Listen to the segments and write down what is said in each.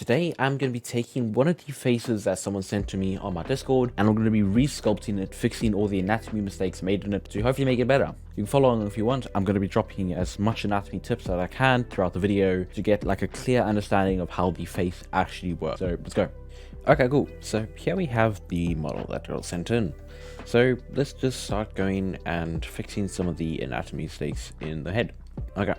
today I'm going to be taking one of the faces that someone sent to me on my Discord, and I'm going to be re-sculpting it, fixing all the anatomy mistakes made in it to hopefully make it better. You can follow along if you want. I'm going to be dropping as much anatomy tips that I can throughout the video to get like a clear understanding of how the face actually works. So let's go. Okay, cool. So here we have the model that got sent in. So let's just start going and fixing some of the anatomy mistakes in the head. Okay,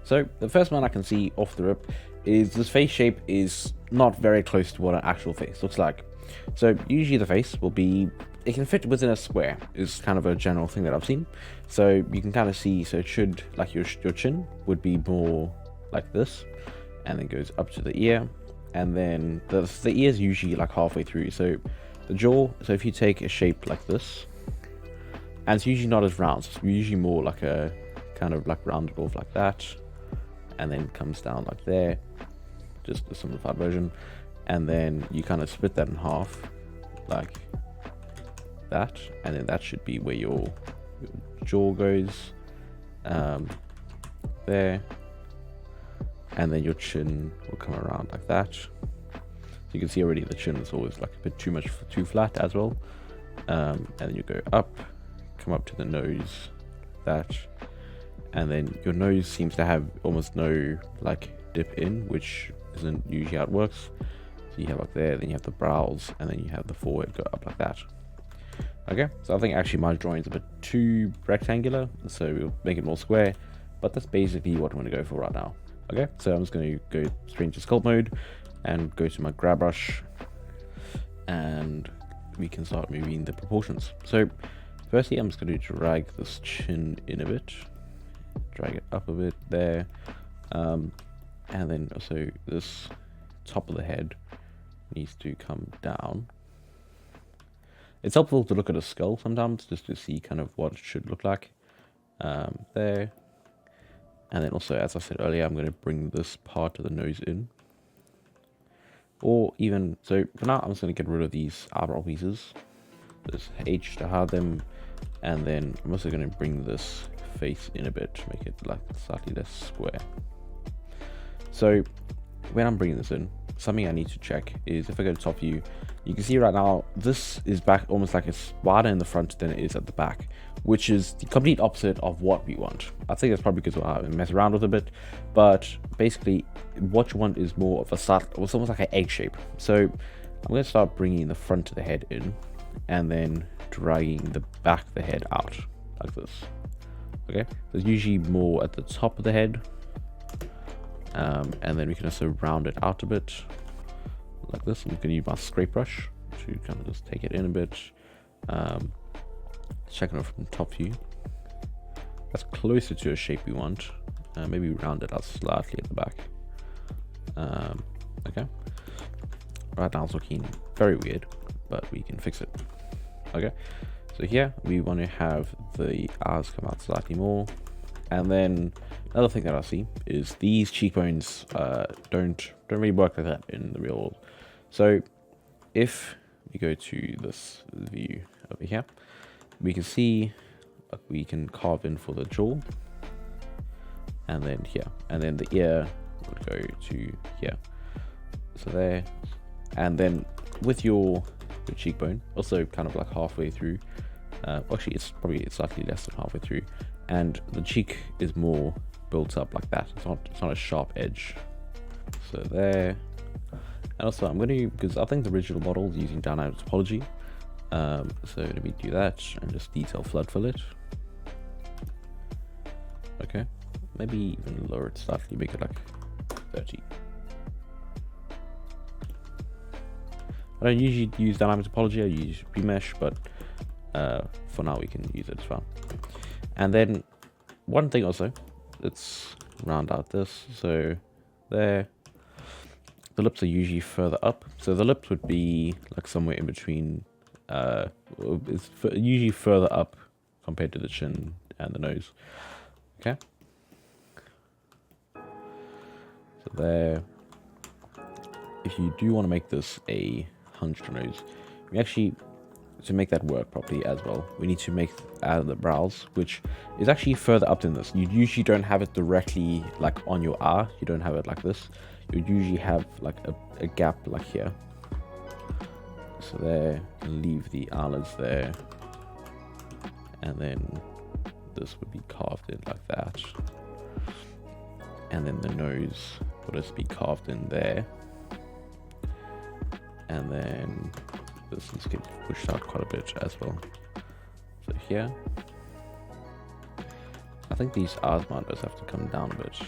so the first one I can see off the rip is this face shape is not very close to what an actual face looks like. So usually the face will be, it can fit within a square is kind of a general thing that I've seen. So you can kind of see, so it should, like your chin would be more like this, and then goes up to the ear, and then the ear is usually like halfway through. So the jaw, so if you take a shape like this, and it's usually not as round, so it's usually more like a kind of like rounded off like that, and then comes down like there, just the simplified version, and then you kind of split that in half like that, and then that should be where your jaw goes, there, and then your chin will come around like that. So you can see already the chin is always like a bit too flat as well, and then you go up, come up to the nose, that, and then your nose seems to have almost no like dip in, which isn't usually how it works. So you have like there, then you have the brows, and then you have the forehead go up like that. Okay, so I think actually my drawing is a bit too rectangular, so we'll make it more square, but that's basically what I'm going to go for right now. Okay, so I'm just going to go straight into sculpt mode and go to my grab brush, and we can start moving the proportions. So firstly, I'm just going to drag this chin in a bit, drag it up a bit there, and then also this top of the head needs to come down. It's helpful to look at a skull sometimes just to see kind of what it should look like, there, and then also, as I said earlier, I'm going to bring this part of the nose in, or even, so for now I'm just going to get rid of these eyebrow pieces, this H to hide them, and then I'm also going to bring this face in a bit to make it like slightly less square. So when I'm bringing this in, something I need to check is if I go to top view, you can see right now this is back almost like it's wider in the front than it is at the back, which is the complete opposite of what we want. I think that's probably because I mess around with it a bit, but basically what you want is more of a slight, it's almost like an egg shape. So I'm going to start bringing the front of the head in and then dragging the back of the head out like this. Okay, there's usually more at the top of the head, and then we can also round it out a bit like this. I'm going to use my scrape brush to kind of just take it in a bit, checking it from top view. That's closer to a shape we want. Maybe round it out slightly at the back. Okay, right now it's looking very weird, but we can fix it. Okay, so here we want to have the eyes come out slightly more, and then another thing that I see is these cheekbones don't really work like that in the real world. So if we go to this view over here, we can see we can carve in for the jaw, and then here, and then the ear would go to here, so there, and then with your cheekbone also kind of like halfway through, actually it's probably slightly less than halfway through, and the cheek is more built up like that. It's not a sharp edge. So there, and also I'm going to, because I think the original model is using dynamic topology, so let me do that and just detail flood fill it. Okay, maybe even lower it slightly, make it like 30. I don't usually use dynamic topology, I use remesh, but for now we can use it as well. And then one thing also, let's round out this, so there, the lips are usually further up, so the lips would be like somewhere in between, it's usually further up compared to the chin and the nose. Okay, so there, if you do want to make this a hunched nose, we actually, to make that work properly as well, we need to make out of the brows, which is actually further up than this. You usually don't have it directly like on your eye, you don't have it like this. you would usually have like a gap like here. So there, and leave the eyelids there, and then this would be carved in like that, and then the nose would just be carved in there, and then this is getting pushed out quite a bit as well. So here, I think these eyes might just have to come down a bit,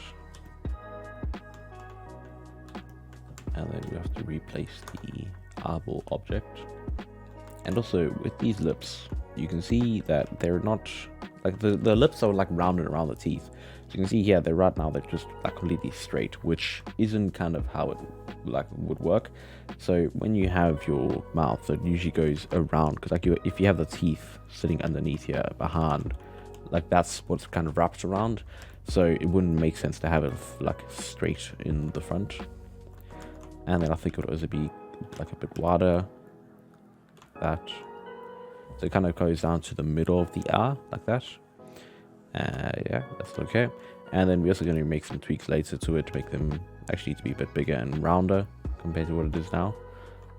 and then we have to replace the eyeball object. And also with these lips, you can see that they're not like the lips are like rounded around the teeth. So you can see here, they're just like completely straight, which isn't kind of how it like would work. So when you have your mouth, it usually goes around, because like if you have the teeth sitting underneath here behind, like that's what's kind of wrapped around. So it wouldn't make sense to have it like straight in the front. And then I think it would also be like a bit wider, that. So it kind of goes down to the middle of the eye, like that. Yeah, that's okay. And then we're also going to make some tweaks later to it to make them actually to be a bit bigger and rounder compared to what it is now.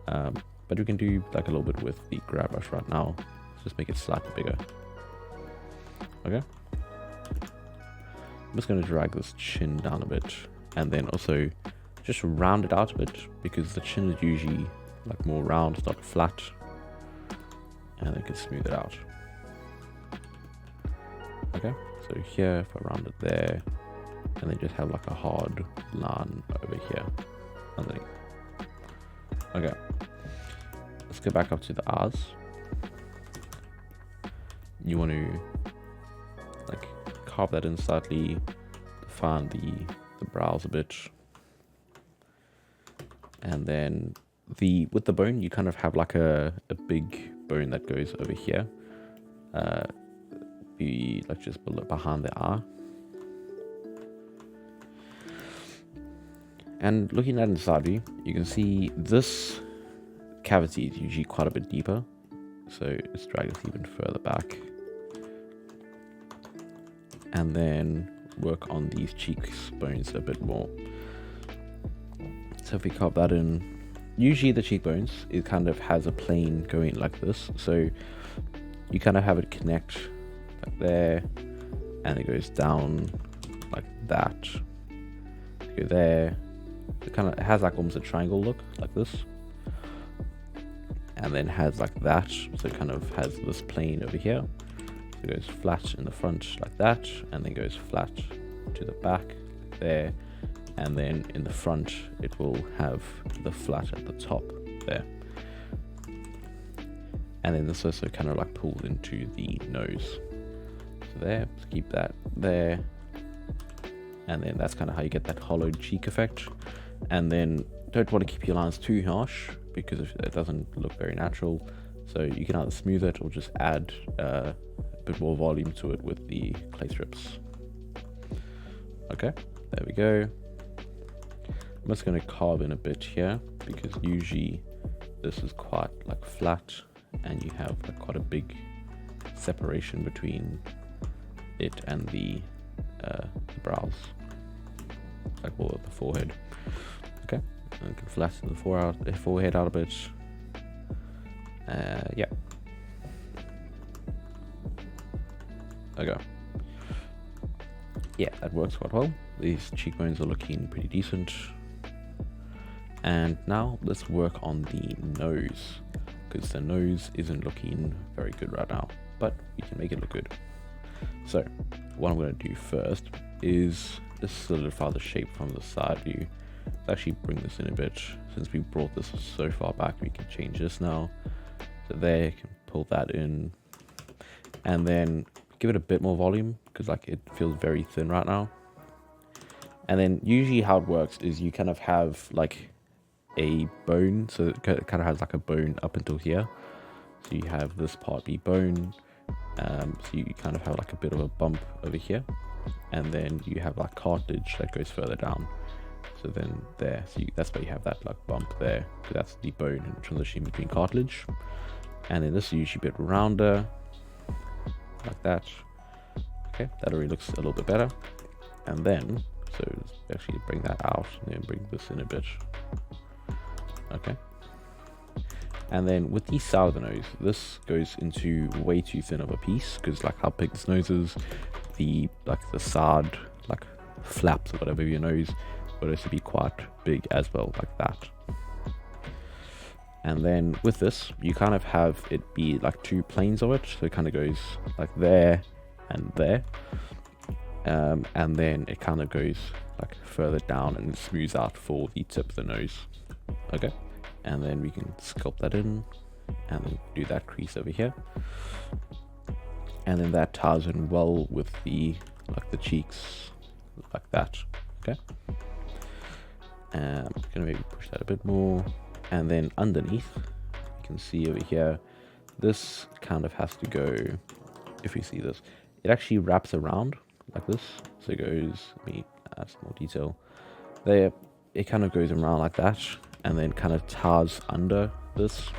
But we can do like a little bit with the grab brush right now. Let's just make it slightly bigger. Okay. I'm just going to drag this chin down a bit, and then also just round it out a bit, because the chin is usually like more round, it's not flat. And then can smooth it out. Okay, so here if I round it there, and then just have like a hard line over here underneath. Okay, let's go back up to the eyes. You want to like carve that in slightly, define the brows a bit, and then with the bone, you kind of have like a big bone that goes over here, be like just behind the eye. And looking at inside view, you can see this cavity is usually quite a bit deeper, so let's drag this even further back, and then work on these cheekbones a bit more. So if we carve that in, usually the cheekbones, it kind of has a plane going like this, so you kind of have it connect like there, and it goes down like that, go there. It kind of has like almost a triangle look like this, and then has like that, so it kind of has this plane over here. So it goes flat in the front like that, and then goes flat to the back there, and then in the front it will have the flat at the top there. And then this also kind of like pulls into the nose. So there, let's keep that there. And then that's kind of how you get that hollowed cheek effect. And then don't want to keep your lines too harsh, because it doesn't look very natural. So you can either smooth it or just add a bit more volume to it with the clay strips. Okay, there we go. I'm just going to carve in a bit here, because usually this is quite like flat, and you have like quite a big separation between it and the brows, like all the forehead. Okay, and can flatten the forehead out a bit. Yeah. Okay. Yeah, that works quite well. These cheekbones are looking pretty decent. And now let's work on the nose, because the nose isn't looking very good right now, but we can make it look good. So what I'm going to do first is just solidify the shape from the side view. Let's actually bring this in a bit. Since we brought this so far back, we can change this now. So there, you can pull that in, and then give it a bit more volume, because like it feels very thin right now. And then usually how it works is you kind of have like a bone, so it kind of has like a bone up until here. So you have this part be bone, so you kind of have like a bit of a bump over here, and then you have like cartilage that goes further down. So then there, so that's where you have that like bump there, because that's the bone and transition between cartilage. And then this is usually a bit rounder, like that. Okay, that already looks a little bit better. And then So let's actually bring that out and then bring this in a bit. Okay. And then with the side of the nose, this goes into way too thin of a piece because like how big this nose is, the side like flaps or whatever of your nose would also be quite big as well, like that. And then with this, you kind of have it be like two planes of it, so it kind of goes like there and there, and then it kind of goes like further down and smooths out for the tip of the nose. Okay, and then we can sculpt that in and then do that crease over here, and then that ties in well with the cheeks like that. Okay, and I'm gonna maybe push that a bit more, and then underneath you can see over here this kind of has to go, if you see this, it actually wraps around like this, so it goes, let me add some more detail there, it kind of goes around like that and then kind of ties under this.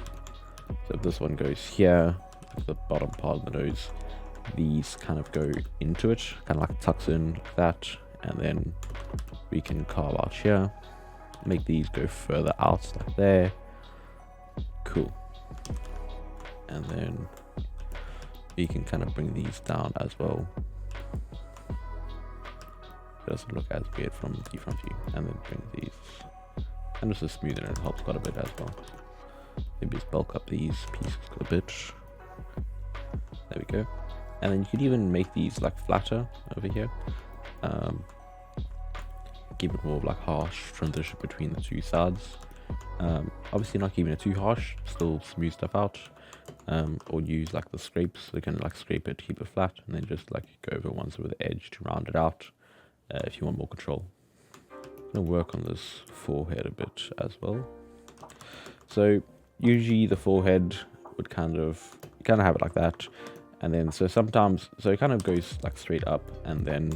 So if this one goes here, like the bottom part of the nose, these kind of go into it, kind of like tucks in like that, and then we can carve out here, make these go further out like there. Cool. And then we can kind of bring these down as well. It doesn't look as weird from the front view. And then bring these, and just to smoothen it helps quite a bit as well. Maybe just bulk up these pieces a bit. There we go. And then you could even make these like flatter over here. Give it more of like harsh transition between the two sides. Obviously not keeping it too harsh, still smooth stuff out. Or use like the scrapes, so you can like scrape it, keep it flat, and then just like go over once with the edge to round it out, if you want more control. I'm gonna work on this forehead a bit as well. So usually the forehead would kind of have it like that, and then so sometimes it kind of goes like straight up, and then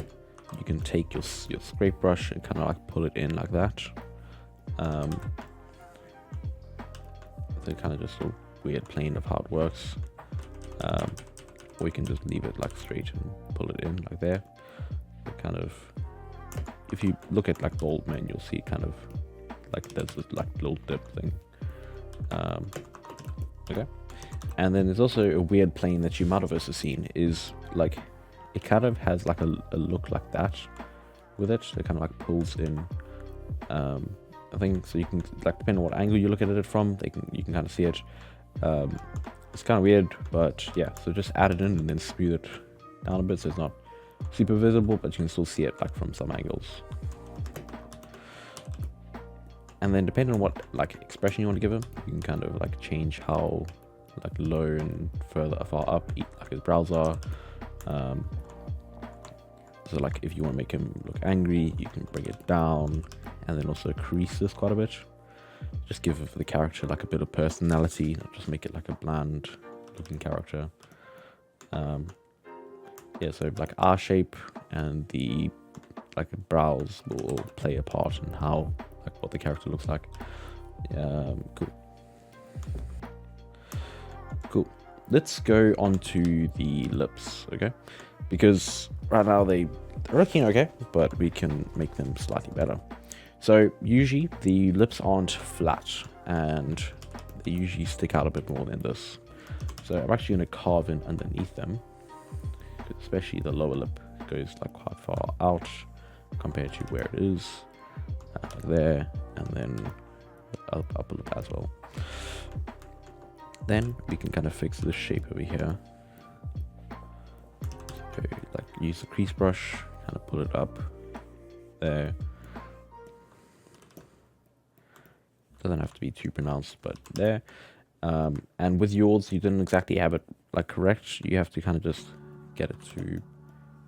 you can take your scrape brush and kind of like pull it in like that. So kind of just a weird plane of how it works, or you can just leave it like straight and pull it in like there. It kind of, if you look at like the old men, you'll see kind of like there's this like little dip thing. Okay, and then there's also a weird plane that you might have also seen, is like it kind of has like a look like that with it. So it kind of like pulls in. I think so you can like, depending on what angle you're looking at it from, you can kind of see it. It's kind of weird, but yeah, so just add it in and then smooth it down a bit so it's not super visible, but you can still see it like from some angles. And then depending on what like expression you want to give him, you can kind of like change how like low and far up like his brows are. So like if you want to make him look angry, you can bring it down and then also crease this quite a bit. Just give the character like a bit of personality, not just make it like a bland looking character. Yeah, so like eye shape and the like brows will play a part in how like what the character looks like. Cool. Let's go on to the lips, okay? Because right now they're looking okay, but we can make them slightly better. So usually the lips aren't flat and they usually stick out a bit more than this. So I'm actually going to carve in underneath them, especially the lower lip goes like quite far out compared to where it is there, and then upper lip as well. Then we can kind of fix this shape over here. So like use the crease brush, kind of pull it up there. Doesn't have to be too pronounced, but there. And with yours, you didn't exactly have it like correct. You have to kind of just get it to,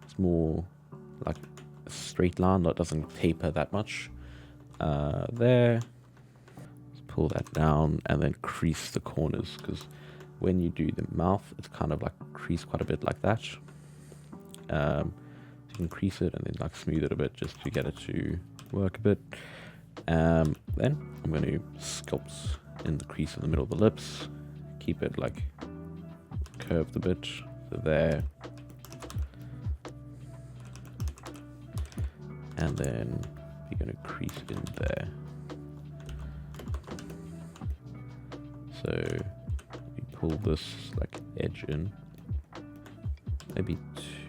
it's more like a straight line that doesn't taper that much. There. Let's pull that down and then crease the corners, because when you do the mouth, it's kind of like crease quite a bit like that. So you can crease it and then like smooth it a bit just to get it to work a bit. Then I'm going to sculpt in the crease in the middle of the lips, keep it like curved a bit, so there, and then you're going to crease in there. So you pull this like edge in, maybe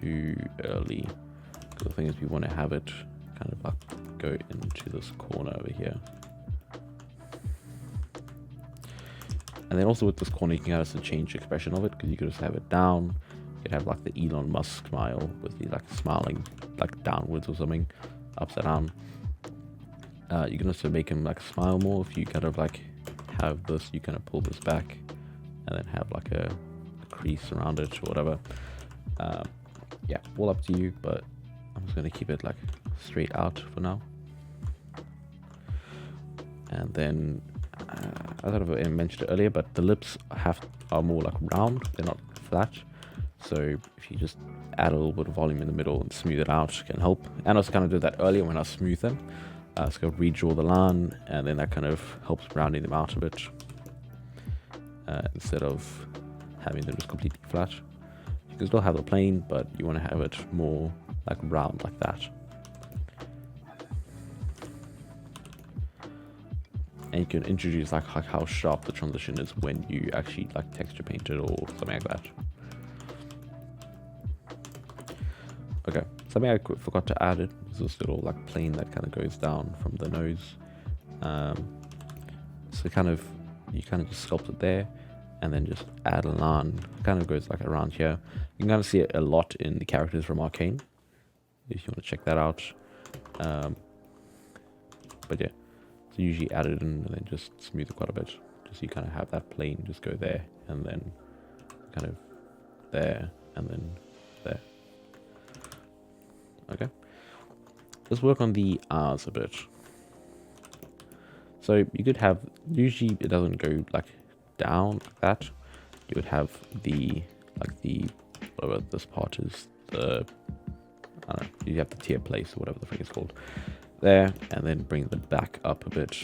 too early, because the thing is we want to have it kind of like go into this corner over here. And then also with this corner, you can kind of change the expression of it, because you could just have it down. You could have like the Elon Musk smile with the like smiling like downwards or something, upside down. You can also make him like smile more if you kind of like have this. You kind of pull this back, and then have like a crease around it or whatever. Yeah, all up to you, but I'm just gonna keep it like straight out for now. And then I don't know if I mentioned it earlier, but the lips are more like round, they're not flat. So if you just add a little bit of volume in the middle and smooth it out, can help. And I was kind of did that earlier when I smooth them. So redraw the line, and then that kind of helps rounding them out a bit, instead of having them just completely flat. You can still have the plane, but you want to have it more like round like that. And you can introduce like how sharp the transition is when you actually like texture paint it or something like that. Okay, something I forgot to add is this little like plane that kind of goes down from the nose. So you kind of just sculpt it there, and then just add a line. It kind of goes like around here. You can kind of see it a lot in the characters from Arcane, if you want to check that out. But yeah, so usually add it in and then just smooth it quite a bit, just so you kind of have that plane just go there, and then kind of there, and then there. Okay, let's work on the R's a bit. So you could have, usually it doesn't go like down like that. You would have the whatever this part is, the, I don't know, you have the tier place or whatever the thing is called there, and then bring the back up a bit.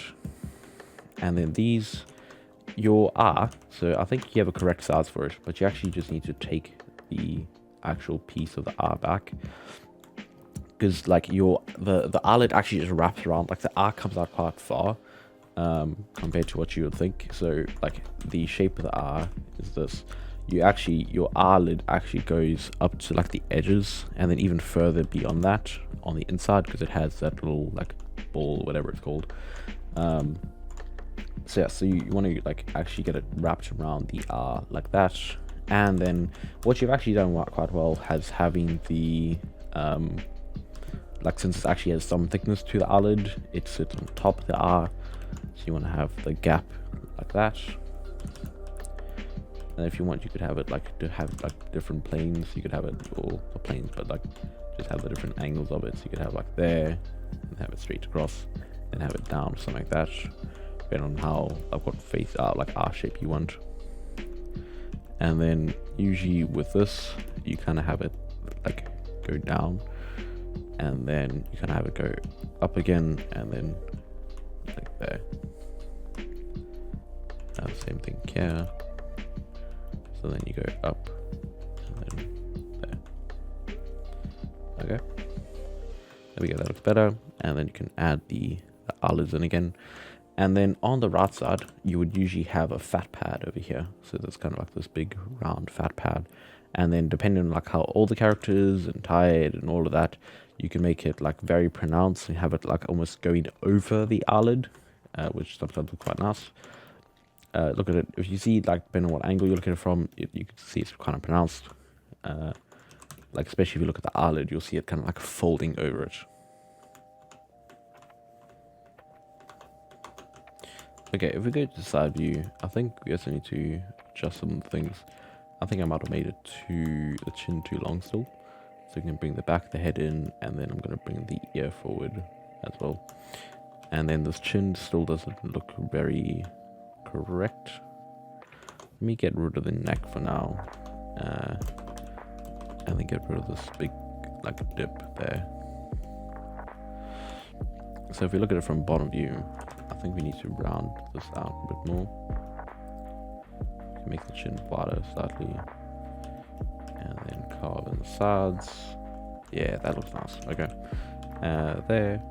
And then these, your R, so I think you have a correct size for it, but you actually just need to take the actual piece of the R back, because like the eyelid actually just wraps around, like the R comes out quite far compared to what you would think. So like the shape of the R is this. Your eyelid actually goes up to like the edges, and then even further beyond that on the inside, because it has that little like ball, whatever it's called. So yeah, so you want to like actually get it wrapped around the R like that. And then what you've actually done quite well has having the like, since it actually has some thickness to the eyelid, it sits on top of the R. So you want to have the gap like that. And if you want, you could have it like to have like different planes. You could have it all the planes, but like just have the different angles of it. So you could have like there, and have it straight across, and have it down, something like that, depending on how like what face like R shape you want. And then usually with this, you kind of have it like go down, and then you kind of have it go up again, and then like there. Now the same thing here. So then you go up, and then there. Okay. There we go, that looks better. And then you can add the eyelids in again. And then on the right side, you would usually have a fat pad over here. So there's kind of like this big round fat pad. And then depending on like how old the character is and tired and all of that, you can make it like very pronounced and have it like almost going over the eyelid, which sometimes looks quite nice. Look at it, if you see like depending on what angle you're looking at it from, you can see it's kind of pronounced. Like especially if you look at the eyelid, you'll see it kind of like folding over it. Okay, if we go to the side view, I think we also need to adjust some things. I think I might have made it the chin too long still. So you can bring the back of the head in, and then I'm going to bring the ear forward as well. And then this chin still doesn't look very correct. Let me get rid of the neck for now. And then get rid of this big like dip there. So if we look at it from bottom view, I think we need to round this out a bit more. Make the chin wider slightly, and then carve in the sides. Yeah, that looks nice. Okay, there.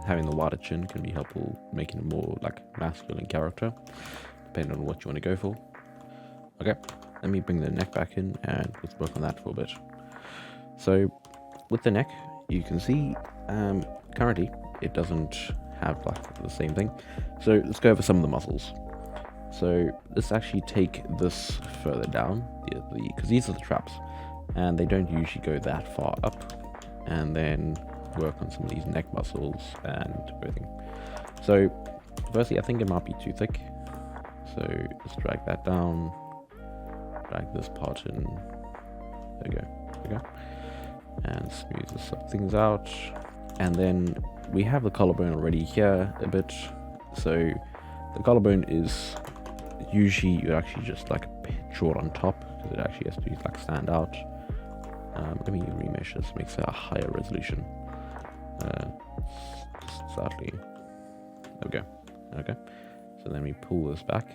Having the wider chin can be helpful, making a more like masculine character, depending on what you want to go for. Okay, let me bring the neck back in and let's work on that for a bit. So with the neck, you can see currently it doesn't have like the same thing. So let's go over some of the muscles. So let's actually take this further down, because these are the traps, and they don't usually go that far up, and then work on some of these neck muscles and everything. So firstly, I think it might be too thick, so let's drag that down, drag this part in, there we go, and smooth this things out. And then we have the collarbone already here a bit, so the collarbone is usually you actually just like draw it on top, because it actually has to like stand out. Let me remesh this, makes it a higher resolution. Just slightly. There we go. Okay. So then we pull this back.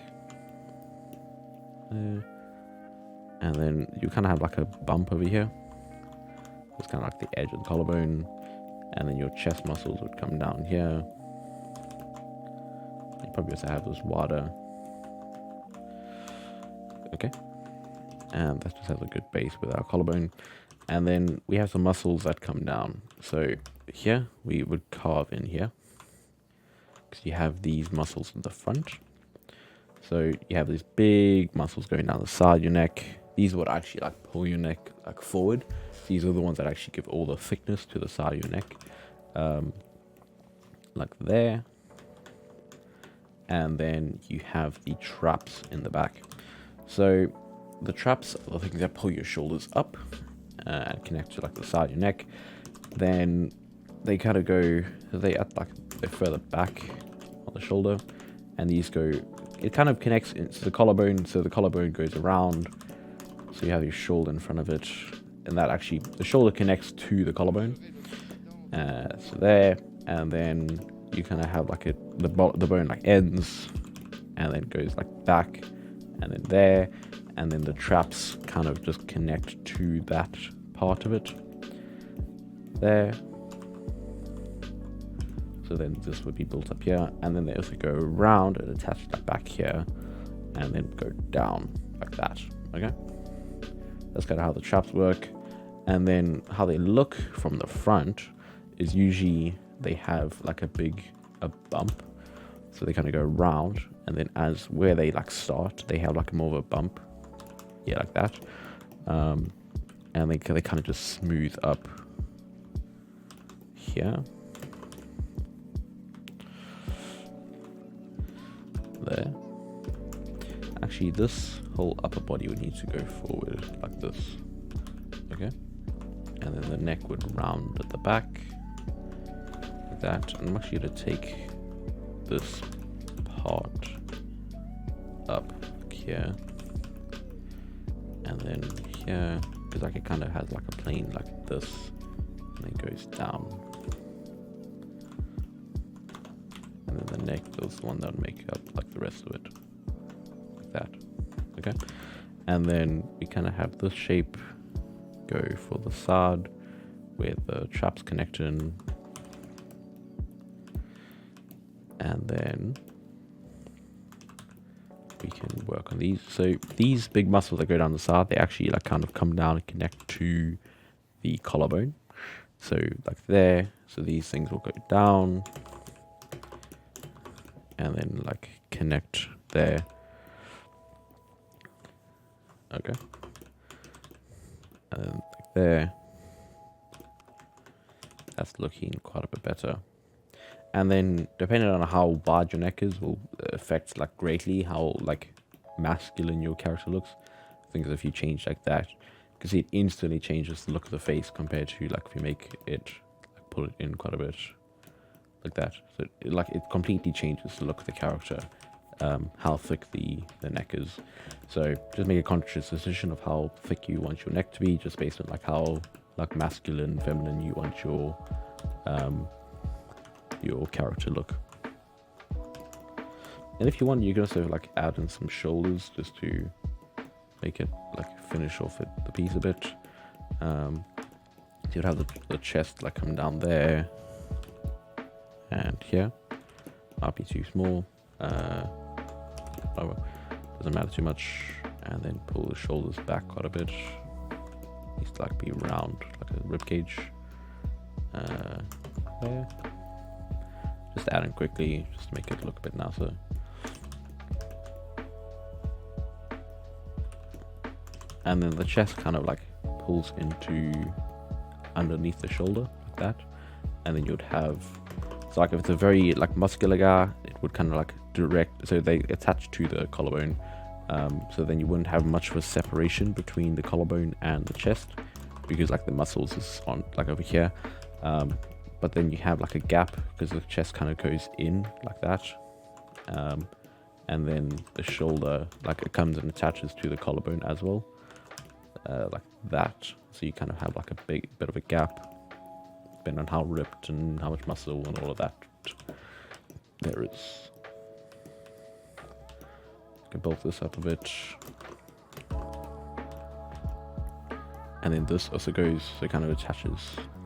And then you kind of have like a bump over here. It's kind of like the edge of the collarbone. And then your chest muscles would come down here. You probably also have this wider. Okay. And that just has a good base with our collarbone. And then we have some muscles that come down. So here we would carve in here, because you have these muscles in the front. So you have these big muscles going down the side of your neck. These would actually like pull your neck like forward. These are the ones that actually give all the thickness to the side of your neck, like there. And then you have the traps in the back. So the traps are the things that pull your shoulders up and connect to like the side of your neck. Then they kind of go, they're further back on the shoulder, and these go, it kind of connects into the collarbone, so the collarbone goes around, so you have your shoulder in front of it, and that actually, the shoulder connects to the collarbone, so there, and then you kind of have like the bone like ends, and then goes like back, and then there, and then the traps kind of just connect to that part of it, there. So then this would be built up here, and then they also go around and attach that back here, and then go down like that. Okay, that's kind of how the traps work. And then how they look from the front is usually they have like a bump, so they kind of go around, and then as where they like start, they have like more of a bump, yeah, like that, and they kind of just smooth up here. There. Actually, this whole upper body would need to go forward like this. Okay. And then the neck would round at the back. Like that. And I'm actually going to take this part up here. And then here. Because like it kind of has like a plane like this. And it goes down. And then the neck is the one that would make up like the rest of it, like that. Okay, and then we kind of have this shape go for the side where the traps connect in, and then we can work on these. So these big muscles that go down the side, they actually like kind of come down and connect to the collarbone. So like there, so these things will go down and then like connect there. Okay. And then like there. That's looking quite a bit better. And then depending on how wide your neck is will affect like greatly how like masculine your character looks. Things if you change like that, because it instantly changes the look of the face compared to like if you make it like pull it in quite a bit like that. So it completely changes the look of the character, how thick the neck is. So just make a conscious decision of how thick you want your neck to be, just based on like how like masculine, feminine you want your character look. And if you want, you can also like add in some shoulders just to make it like finish off the piece a bit. you'd have the chest like coming down there and here. Might be too small. Whatever. Doesn't matter too much. And then pull the shoulders back quite a bit. Needs to like be round, like a rib cage. There. Just add in quickly, just to make it look a bit nicer. And then the chest kind of like pulls into underneath the shoulder like that. And then you'd have, so like if it's a very like muscular guy, it would kind of like direct, so they attach to the collarbone. So then you wouldn't have much of a separation between the collarbone and the chest, because like the muscles is on like over here. But then you have like a gap because the chest kind of goes in like that. And then the shoulder, like it comes and attaches to the collarbone as well. Like that. So you kind of have like a bit of a gap, depending on how ripped and how much muscle and all of that there is. You can bulk this up a bit. And then this also goes, so it kind of attaches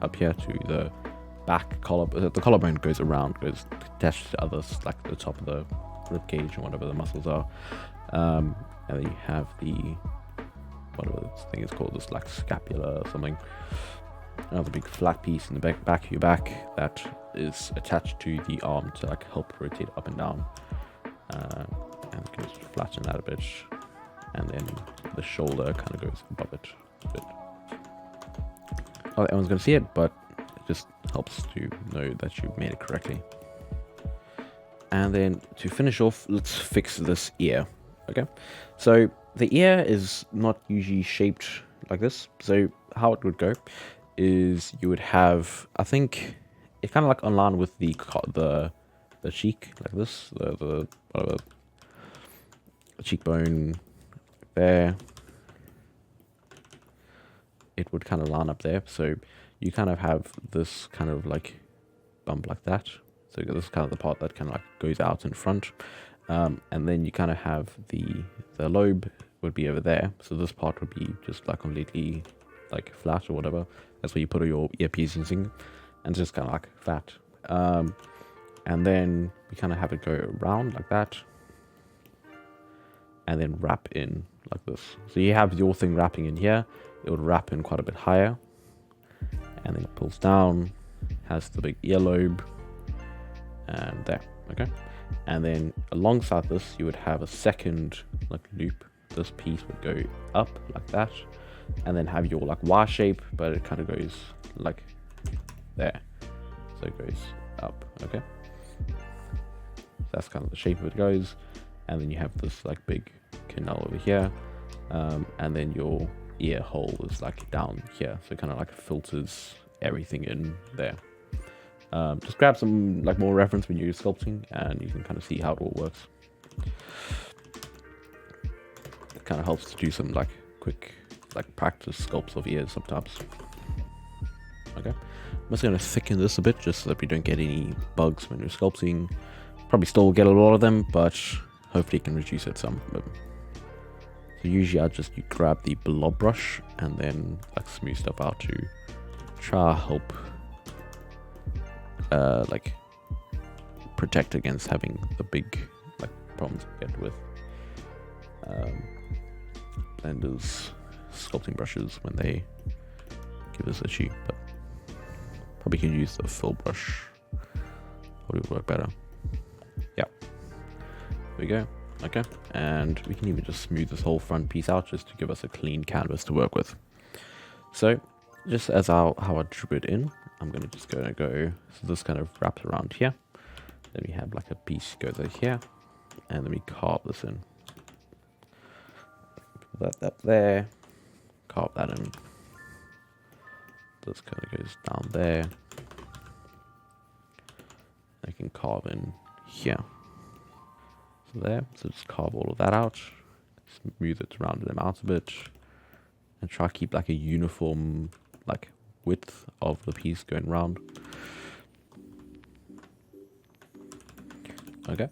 up here to the back collarbone. The collarbone goes around, goes attached to others, like the top of the rib cage and whatever the muscles are. And then you have the, whatever this thing is called, this like scapula or something. Another big flat piece in the back of your back that is attached to the arm to like help rotate up and down. And you can just flatten that a bit. And then the shoulder kind of goes above it a bit. Not that everyone's going to see it, but it just helps to know that you made it correctly. And then to finish off, let's fix this ear. Okay, so the ear is not usually shaped like this. So how it would go is you would have, I think it's kind of like on line with the cheek like this, the whatever, the cheekbone there. It would kind of line up there. So you kind of have this kind of like bump like that. So this is kind of the part that kind of like goes out in front. And then you kind of have the lobe would be over there. So this part would be just like completely like flat or whatever. That's where you put all your earpieces in, and it's just kind of like flat. And then we kind of have it go around like that. And then wrap in like this. So you have your thing wrapping in here. It would wrap in quite a bit higher. And then it pulls down. Has the big earlobe. And there. Okay. And then alongside this, you would have a second like loop. This piece would go up like that. And then have your like Y shape, but it kind of goes like there. So it goes up. Okay. That's kind of the shape of it goes. And then you have this like big canal over here. And then your ear hole is like down here. So it kind of like filters everything in there. Just grab some like more reference when you're sculpting, and you can kind of see how it all works. It kind of helps to do some like quick like practice sculpts of ears sometimes. Okay, I'm just going to thicken this a bit just so that we don't get any bugs when you're sculpting. Probably still get a lot of them, but hopefully you can reduce it some. So usually I just grab the blob brush and then like smooth stuff out to try help like protect against having the big like problems we get with blenders, sculpting brushes when they give us issue. But probably can use the fill brush, probably would work better. Yeah, there we go. Okay, and we can even just smooth this whole front piece out just to give us a clean canvas to work with. So just as how I drew it in, I'm gonna just go, so this kind of wraps around here. Then we have like a piece goes over here, and then we carve this in. Put that there, carve that in. This kind of goes down there. I can carve in here. So there, so just carve all of that out, smooth it, round them out a bit, and try to keep like a uniform like width of the piece going round. Okay,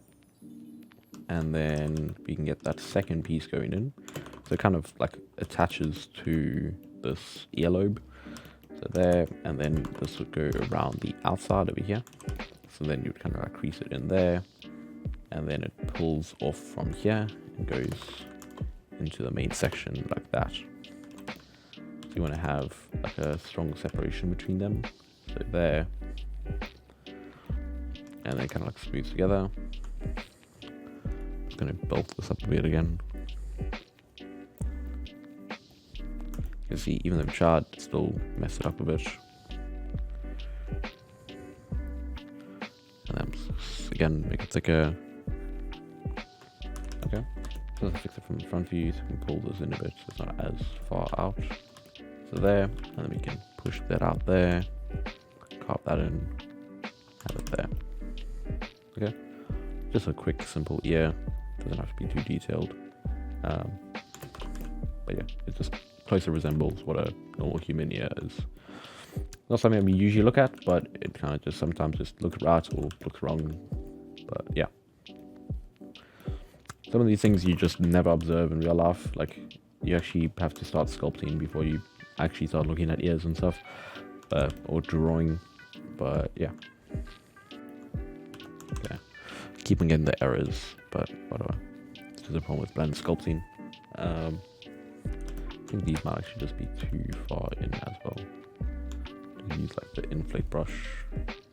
and then we can get that second piece going in. So it kind of like attaches to this earlobe. So So there, and then this would go around the outside over here. So then you'd kind of like crease it in there, and then it pulls off from here and goes into the main section like that. So you want to have like a strong separation between them. So there, and then kind of like smooth together. Just going to bulk this up a bit again. You can see even though charred, it still messed it up a bit. And then again, make it thicker. Okay, so let's fix it from the front view, so we can pull this in a bit so it's not as far out. So there, and then we can push that out there, carve that in, have it there. Okay, just a quick, simple ear, doesn't have to be too detailed. But yeah, it just closely resembles what a normal human ear is. Not something we usually look at, but it kind of just sometimes just looks right or looks wrong. But yeah, some of these things you just never observe in real life. Like you actually have to start sculpting before you actually start looking at ears and stuff, or drawing. But yeah, okay, keeping in the errors, but whatever. This is a problem with blend sculpting. I think these might actually just be too far in as well. Use like the inflate brush,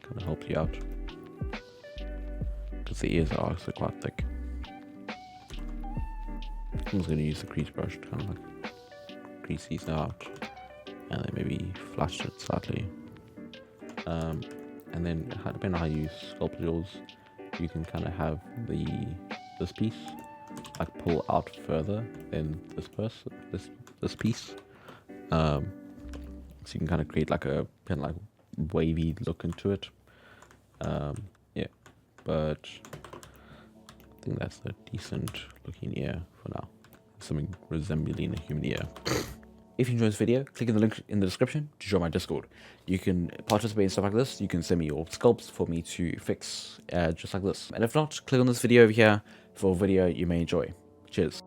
kind of helps you out because the ears are also quite thick. I'm just going to use the crease brush to kind of like crease these out and then maybe flash it slightly. And then depending on how you sculpt yours, you can kind of have this piece like pull out further than this piece. So you can kind of create like a kind of like wavy look into it. Yeah, but I think that's a decent looking ear for now. Something resembling a human ear. If you enjoyed this video, click on the link in the description to join my Discord. You can participate in stuff like this. You can send me your sculpts for me to fix just like this. And if not, click on this video over here for a video you may enjoy. Cheers.